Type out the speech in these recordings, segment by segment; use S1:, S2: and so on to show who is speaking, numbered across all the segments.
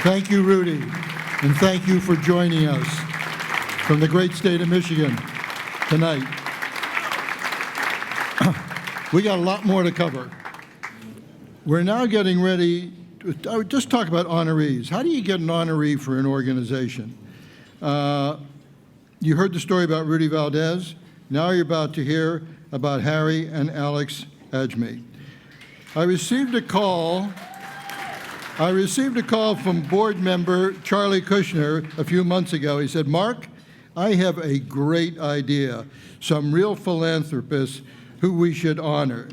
S1: Thank you, Rudy, and thank you for joining us from the great state of Michigan tonight. We got a lot more to cover. We're now getting ready to just talk about honorees. How do you get an honoree for an organization? You heard the story about Rudy Valdez. Now you're about to hear about Harry and Alex Adjmi. I received a call from board member Charlie Kushner a few months ago. He said, "Mark, I have a great idea, some real philanthropists who we should honor."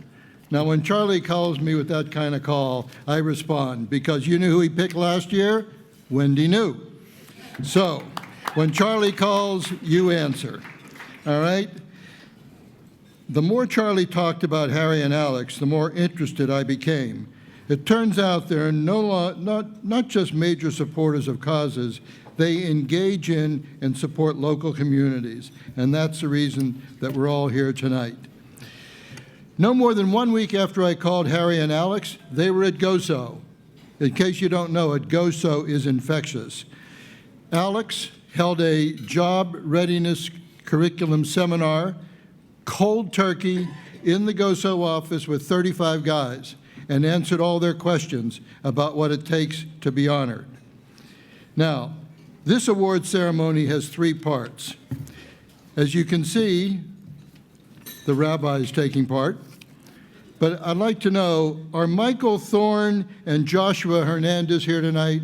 S1: Now, when Charlie calls me with that kind of call, I respond, because you knew who he picked last year? Wendy knew. So, when Charlie calls, you answer, all right? The more Charlie talked about Harry and Alex, the more interested I became. It turns out they're not just major supporters of causes, they engage in and support local communities, and that's the reason that we're all here tonight. No more than 1 week after I called Harry and Alex, they were at GOSO. In case you don't know it, GOSO is infectious. Alex held a job readiness curriculum seminar, cold turkey, in the GOSO office with 35 guys, and answered all their questions about what it takes to be honored. Now, this award ceremony has 3 parts. As you can see, the rabbi is taking part. But I'd like to know, are Michael Thorne and Joshua Hernandez here tonight?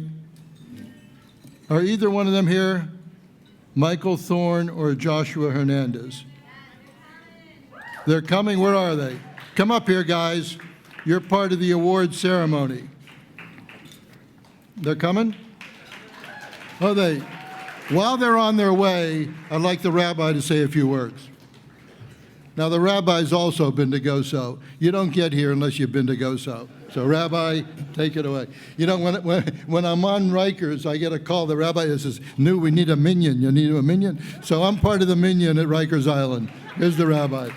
S1: Are either one of them here? Michael Thorne or Joshua Hernandez? They're coming. Where are they? Come up here, guys. You're part of the award ceremony. They're coming? Oh, while they're on their way, I'd like the rabbi to say a few words. Now, the rabbi's also been to GOSO. You don't get here unless you've been to GOSO. So, Rabbi, take it away. You know, when I'm on Rikers, I get a call. The rabbi says, "No, we need a minyan. You need a minyan?" So I'm part of the minyan at Rikers Island. Here's the rabbi.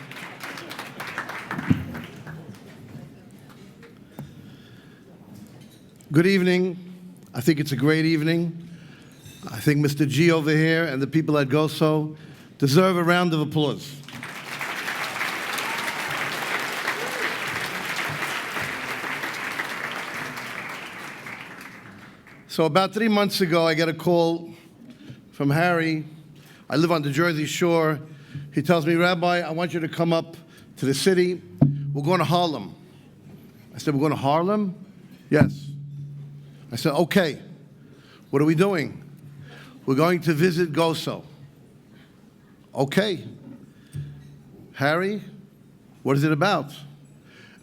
S2: Good evening. I think it's a great evening. I think Mr. G over here and the people at GOSO deserve a round of applause. So about 3 months ago, I get a call from Harry. I live on the Jersey Shore. He tells me, "Rabbi, I want you to come up to the city. We're going to Harlem." I said, "We're going to Harlem?" "Yes." I said, "Okay. What are we doing?" "We're going to visit GOSO." "Okay. Harry, what is it about?"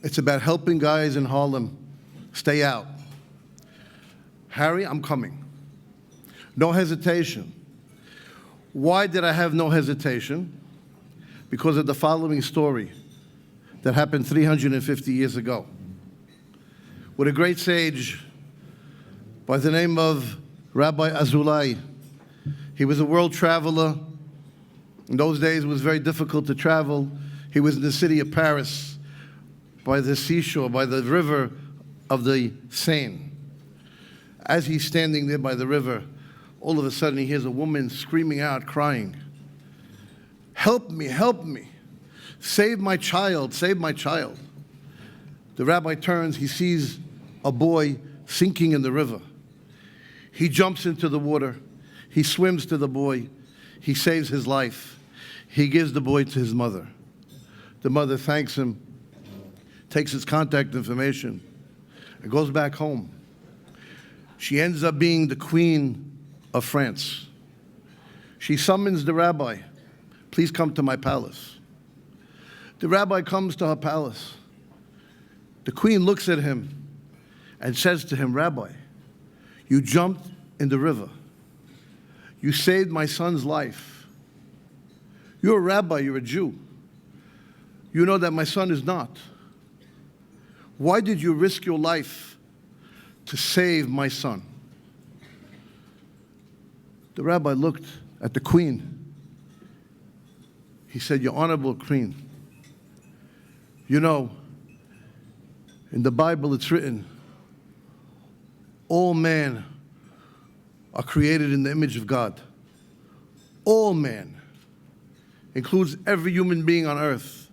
S2: "It's about helping guys in Harlem stay out." "Harry, I'm coming." No hesitation. Why did I have no hesitation? Because of the following story that happened 350 years ago. With a great sage by the name of Rabbi Azulai. He was a world traveler. In those days, it was very difficult to travel. He was in the city of Paris, by the seashore, by the river of the Seine. As he's standing there by the river, all of a sudden he hears a woman screaming out, crying, "Help me, help me. Save my child, save my child." The rabbi turns, he sees a boy sinking in the river. He jumps into the water. He swims to the boy. He saves his life. He gives the boy to his mother. The mother thanks him, takes his contact information, and goes back home. She ends up being the Queen of France. She summons the rabbi, "Please come to my palace." The rabbi comes to her palace. The queen looks at him and says to him, "Rabbi, you jumped in the river. You saved my son's life. You're a rabbi, you're a Jew. You know that my son is not. Why did you risk your life to save my son?" The rabbi looked at the queen. He said, "Your honorable queen, you know, in the Bible it's written, all man are created in the image of God. All man, includes every human being on earth,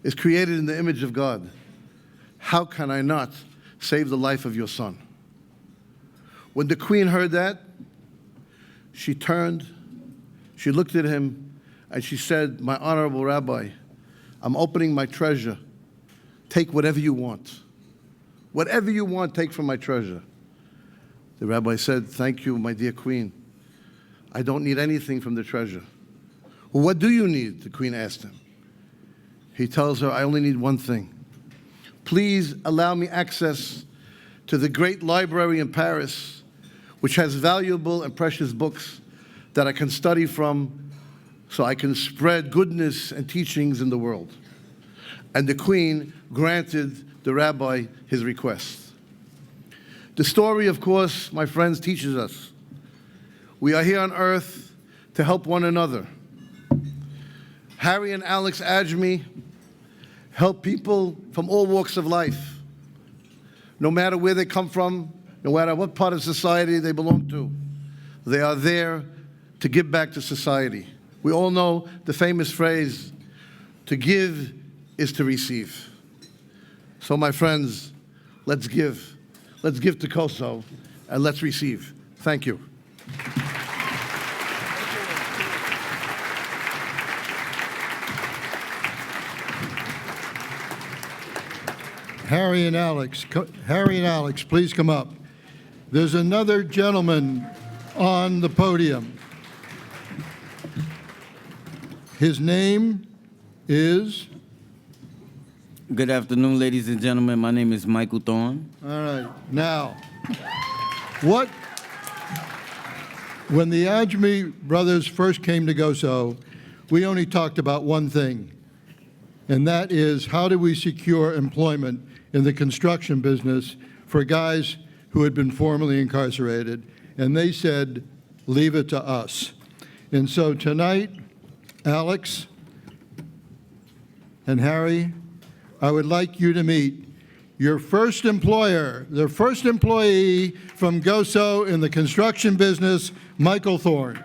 S2: is created in the image of God. How can I not save the life of your son? When the queen heard that, she turned, she looked at him, and she said, "My honorable rabbi, I'm opening my treasure. Take whatever you want. Whatever you want, take from my treasure." The rabbi said, "Thank you, my dear queen. I don't need anything from the treasure." "Well, what do you need?" the queen asked him. He tells her, "I only need one thing. Please allow me access to the great library in Paris, which has valuable and precious books that I can study from so I can spread goodness and teachings in the world." And the queen granted the rabbi his request. The story, of course, my friends, teaches us we are here on earth to help one another. Harry and Alex Adjmi help people from all walks of life, no matter where they come from, no matter what part of society they belong to. They are there to give back to society. We all know the famous phrase, "To give is to receive." So, my friends, let's give. Let's give to GOSO, and let's receive. Thank you.
S1: Harry and Alex, please come up. There's another gentleman on the podium. His name is?
S3: Good afternoon, ladies and gentlemen. My name is Michael Thorne.
S1: All right. Now, when the Adjmi brothers first came to GOSO, we only talked about one thing, and that is how do we secure employment in the construction business for guys who had been formerly incarcerated. And they said, leave it to us. And so tonight, Alex and Harry, I would like you to meet your first employer, the first employee from GOSO in the construction business, Michael Thorne.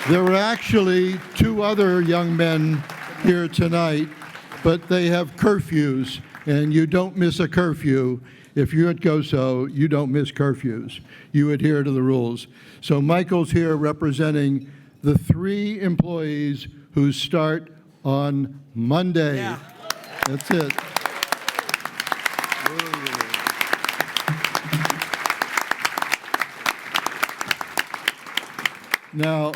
S1: There were actually two other young men here tonight, but they have curfews, and you don't miss a curfew. If you're at GOSO, you don't miss curfews. You adhere to the rules. So Michael's here representing the 3 employees who start on Monday.
S4: Yeah.
S1: That's it. Now,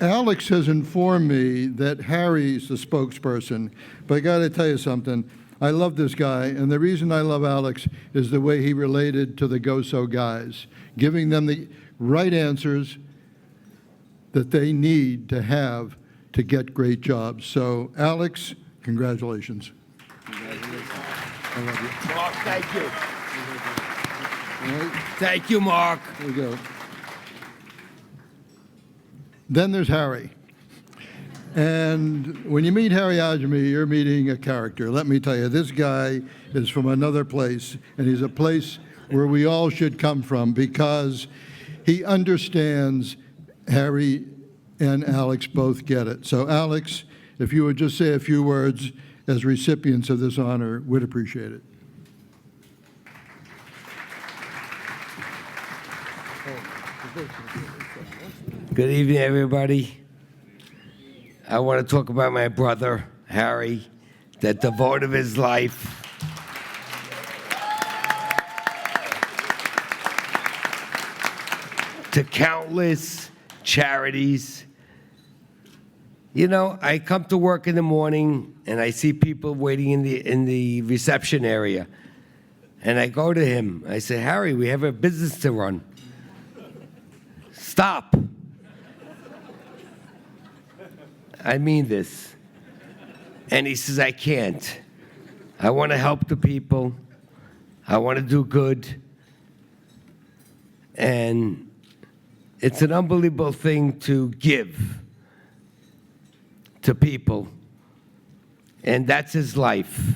S1: Alex has informed me that Harry's the spokesperson, but I got to tell you something. I love this guy, and the reason I love Alex is the way he related to the GOSO guys, giving them the right answers that they need to have to get great jobs. So, Alex, congratulations. I love you.
S4: Mark, thank you.
S1: All right,
S4: Thank you, Mark.
S1: here we go. Then there's Harry. And when you meet Harry Adjmi, you're meeting a character. Let me tell you, this guy is from another place, and he's a place where we all should come from because he understands Harry and Alex both get it. So, Alex, if you would just say a few words as recipients of this honor, we'd appreciate it.
S4: Good evening, everybody. I want to talk about my brother, Harry, that devoted his life to countless charities. You know, I come to work in the morning and I see people waiting in the reception area. And I go to him. I say, "Harry, we have a business to run. Stop." I mean this. And he says, "I can't. I want to help the people. I want to do good." And it's an unbelievable thing to give to people. And that's his life.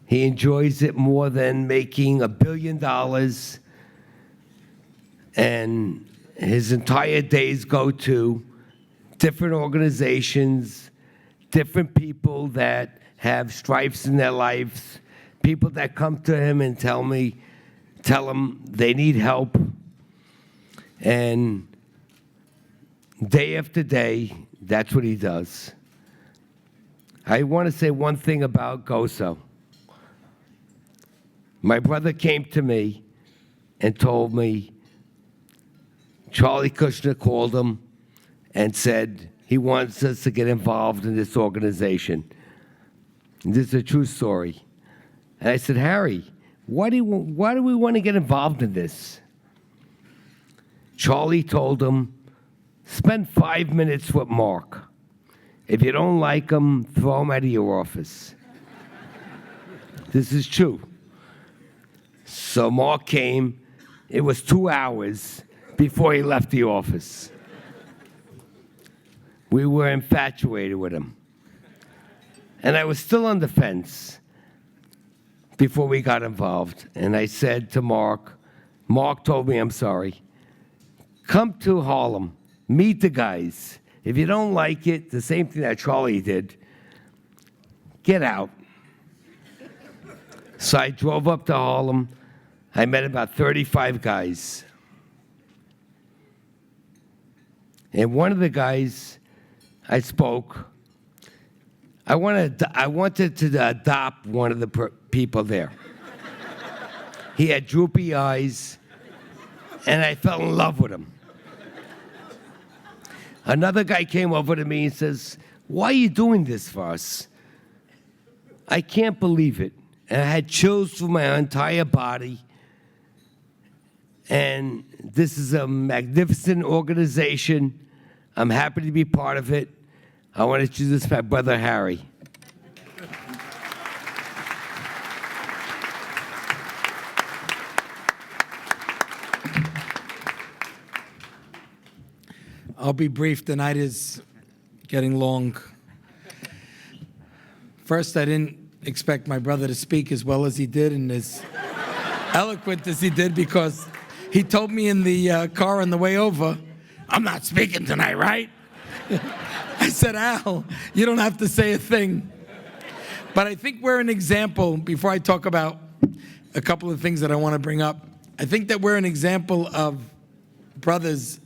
S4: He enjoys it more than making $1 billion. And his entire days go to different organizations, different people that have stripes in their lives, people that come to him and tell him they need help. And day after day, that's what he does. I want to say one thing about GOSO. My brother came to me and told me Charlie Kushner called him and said he wants us to get involved in this organization. And this is a true story. And I said, Harry, why do we want to get involved in this? Charlie told him, spend 5 minutes with Mark. If you don't like him, throw him out of your office. This is true. So Mark came. It was 2 hours before he left the office. We were infatuated with him. And I was still on the fence before we got involved. And I said to Mark told me, I'm sorry, come to Harlem, meet the guys. If you don't like it, the same thing that Charlie did, get out. So I drove up to Harlem. I met about 35 guys. And one of the guys I spoke, I wanted to adopt one of the people there. He had droopy eyes, and I fell in love with him. Another guy came over to me and says, why are you doing this for us? I can't believe it. And I had chills through my entire body. And this is a magnificent organization. I'm happy to be part of it. I want to introduce my brother, Harry.
S5: I'll be brief. The night is getting long. First, I didn't expect my brother to speak as well as he did and as eloquent as he did, because he told me in the car on the way over, I'm not speaking tonight, right? I said, Al, you don't have to say a thing. But I think we're an example, before I talk about a couple of things that I want to bring up, I think that we're an example of brothers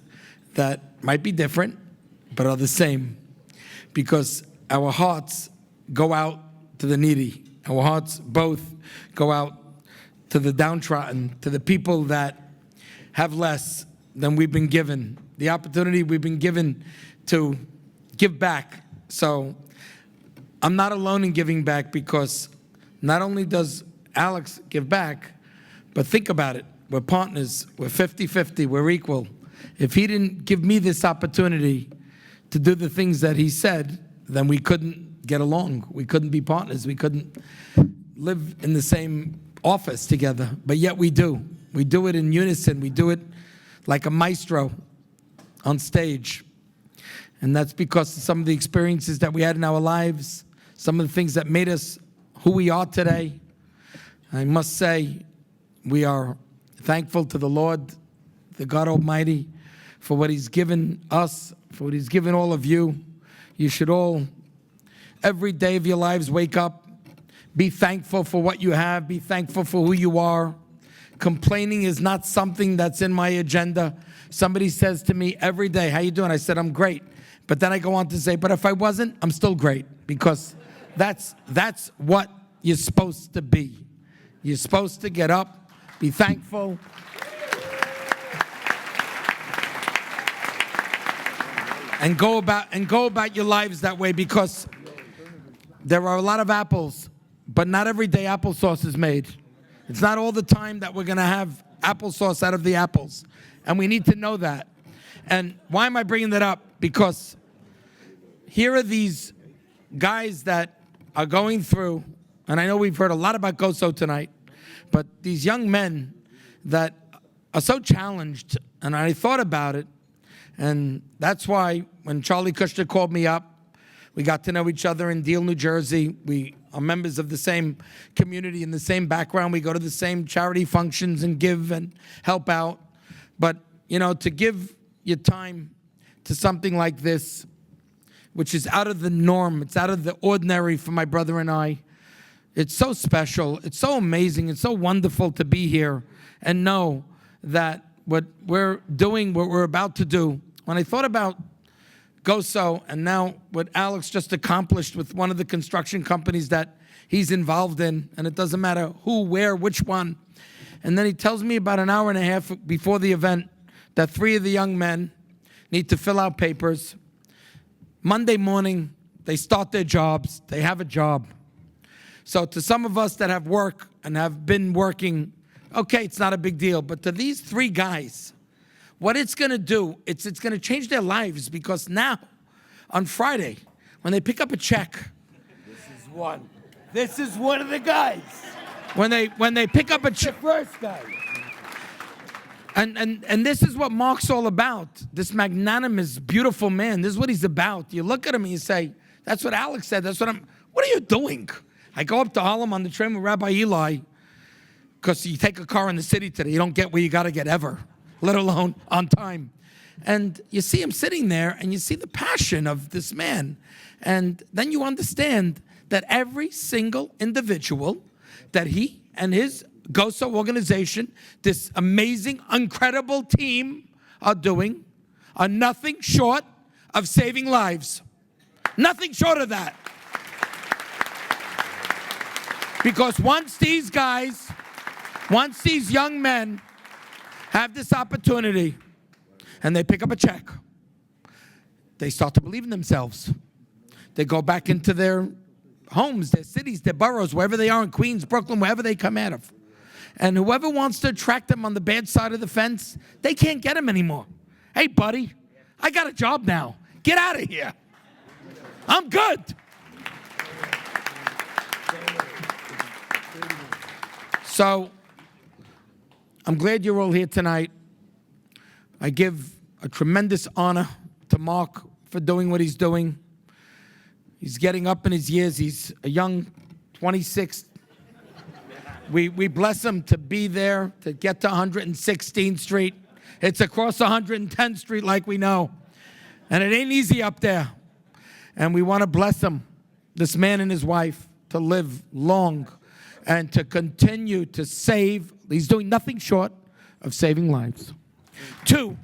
S5: that might be different, but are the same, because our hearts go out to the needy. Our hearts both go out to the downtrodden, to the people that have less than we've been given, the opportunity we've been given to give back. So I'm not alone in giving back, because not only does Alex give back, but think about it. We're partners. We're 50-50. We're equal. If he didn't give me this opportunity to do the things that he said, then we couldn't get along. We couldn't be partners. We couldn't live in the same office together. But yet we do. We do it in unison. We do it like a maestro on stage. And that's because of some of the experiences that we had in our lives, some of the things that made us who we are today. I must say, we are thankful to the Lord, the God Almighty, for what He's given us, for what He's given all of you. You should all, every day of your lives, wake up, be thankful for what you have, be thankful for who you are. Complaining is not something that's in my agenda. Somebody says to me every day, how you doing? I said, I'm great. But then I go on to say, but if I wasn't, I'm still great, because that's what you're supposed to be. You're supposed to get up, be thankful. And go about your lives that way, because there are a lot of apples, but not every day applesauce is made. It's not all the time that we're going to have applesauce out of the apples. And we need to know that. And why am I bringing that up? Because here are these guys that are going through, and I know we've heard a lot about GOSO tonight, but these young men that are so challenged, and I thought about it, and that's why when Charlie Kushner called me up, We got to know each other in Deal, New Jersey. We are members of the same community and the same background. We go to the same charity functions and give and help out. But, you know, to give your time to something like this, which is out of the norm, it's out of the ordinary for my brother and I, it's so special, it's so amazing, it's so wonderful to be here and know that what we're doing, what we're about to do. When I thought about GOSO and now what Alex just accomplished with one of the construction companies that he's involved in, and it doesn't matter who, where, which one. And then he tells me about an hour and a half before the event that 3 of the young men need to fill out papers. Monday morning, they start their jobs, they have a job. So to some of us that have work and have been working, okay, it's not a big deal. But to these 3 guys, what it's going to do, it's going to change their lives, because now, on Friday, when they pick up a check,
S4: This is one of the guys.
S5: when they pick up a check,
S4: First guy.
S5: and this is what Mark's all about, this magnanimous, beautiful man. This is what he's about. You look at him and you say, that's what Alex said, what are you doing? I go up to Harlem on the train with Rabbi Eli, because you take a car in the city today, you don't get where you got to get ever, let alone on time. And you see him sitting there, and you see the passion of this man. And then you understand that every single individual that he and his GOSO organization, this amazing, incredible team are doing, are nothing short of saving lives. Nothing short of that. Because once these young men have this opportunity and they pick up a check, they start to believe in themselves. They go back into their homes, their cities, their boroughs, wherever they are in Queens, Brooklyn, wherever they come out of. And whoever wants to attract them on the bad side of the fence, they can't get them anymore. Hey, buddy, I got a job now. Get out of here. I'm good. So, I'm glad you're all here tonight. I give a tremendous honor to Mark for doing what he's doing. He's getting up in his years. He's a young 26. We bless him to be there, to get to 116th Street. It's across 110th Street like we know. And it ain't easy up there. And we want to bless him, this man and his wife, to live long and to continue to save. He's doing nothing short of saving lives. 2,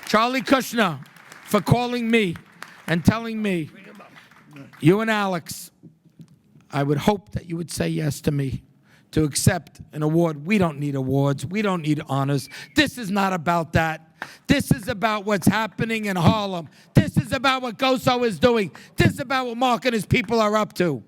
S5: Charlie Kushner, for calling me and telling me, you and Alex, I would hope that you would say yes to me to accept an award. We don't need awards. We don't need honors. This is not about that. This is about what's happening in Harlem. This is about what GOSO is doing. This is about what Mark and his people are up to.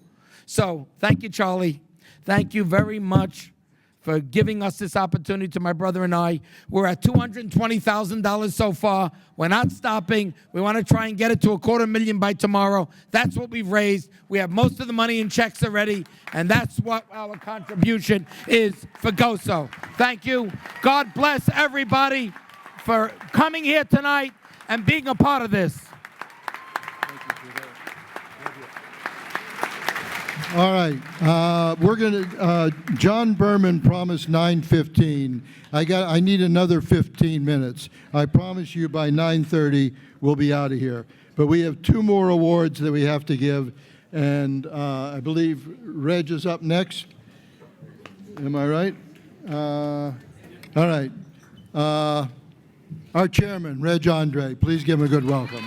S5: So thank you, Charlie. Thank you very much for giving us this opportunity to my brother and I. We're at $220,000 so far. We're not stopping. We want to try and get it to $250,000 by tomorrow. That's what we've raised. We have most of the money in checks already, and that's what our contribution is for GOSO. Thank you. God bless everybody for coming here tonight and being a part of this.
S1: All right, we're going to, John Berman promised 9:15. I need another 15 minutes. I promise you by 9:30 we'll be out of here. But we have 2 more awards that we have to give, and I believe Reg is up next. Am I right? All right. Our chairman, Reg Andre, please give him a good welcome.